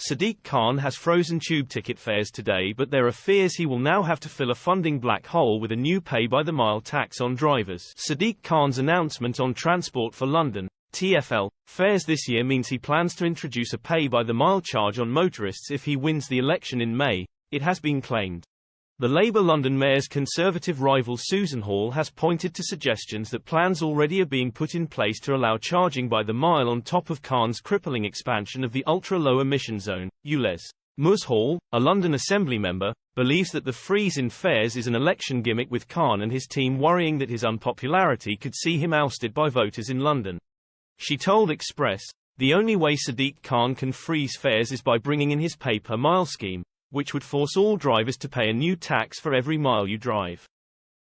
Sadiq Khan has frozen tube ticket fares today, but there are fears he will now have to fill a funding black hole with a new pay-by-the-mile tax on drivers. Sadiq Khan's announcement on Transport for London (TfL) fares this year means he plans to introduce a pay-by-the-mile charge on motorists if he wins the election in May, it has been claimed. The Labour London Mayor's Conservative rival Susan Hall has pointed to suggestions that plans already are being put in place to allow charging by the mile on top of Khan's crippling expansion of the ultra-low emission zone, ULEZ. Ms. Hall, a London Assembly member, believes that the freeze in fares is an election gimmick, with Khan and his team worrying that his unpopularity could see him ousted by voters in London. She told Express, "The only way Sadiq Khan can freeze fares is by bringing in his pay-per-mile scheme, which would force all drivers to pay a new tax for every mile you drive."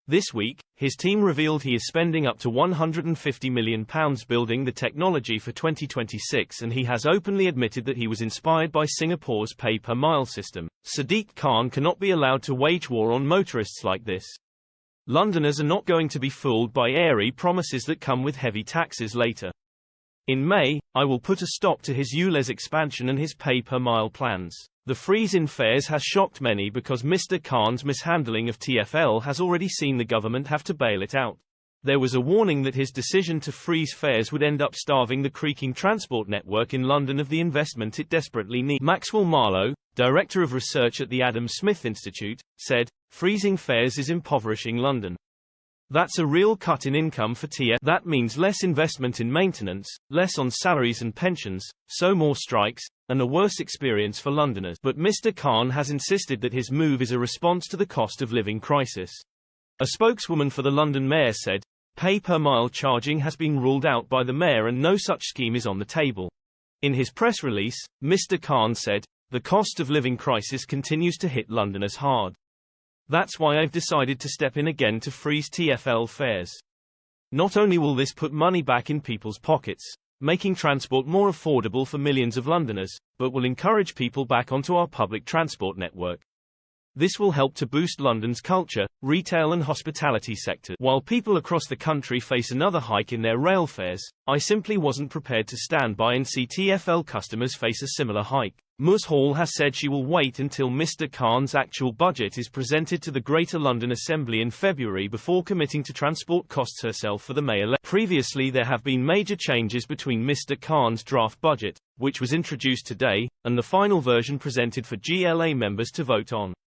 This week, his team revealed he is spending up to £150 million building the technology for 2026, and he has openly admitted that he was inspired by Singapore's pay-per-mile system. Sadiq Khan cannot be allowed to wage war on motorists like this. Londoners are not going to be fooled by airy promises that come with heavy taxes later. In May, I will put a stop to his ULEZ expansion and his pay-per-mile plans. The freeze in fares has shocked many because Mr. Khan's mishandling of TfL has already seen the government have to bail it out. There was a warning that his decision to freeze fares would end up starving the creaking transport network in London of the investment it desperately needs. Maxwell Marlowe, director of research at the Adam Smith Institute, said, "Freezing fares is impoverishing London. That's a real cut in income for TfL. That means less investment in maintenance, less on salaries and pensions, so more strikes, and a worse experience for Londoners." But Mr. Khan has insisted that his move is a response to the cost of living crisis. A spokeswoman for the London Mayor said, "Pay-per-mile charging has been ruled out by the Mayor and no such scheme is on the table." In his press release, Mr. Khan said, "The cost of living crisis continues to hit Londoners hard. That's why I've decided to step in again to freeze TfL fares. Not only will this put money back in people's pockets, making transport more affordable for millions of Londoners, but will encourage people back onto our public transport network. This will help to boost London's culture, retail and hospitality sector." While people across the country face another hike in their rail fares, I simply wasn't prepared to stand by and see TfL customers face a similar hike. Ms. Hall has said she will wait until Mr. Khan's actual budget is presented to the Greater London Assembly in February before committing to transport costs herself for the May election. Previously there have been major changes between Mr. Khan's draft budget, which was introduced today, and the final version presented for GLA members to vote on.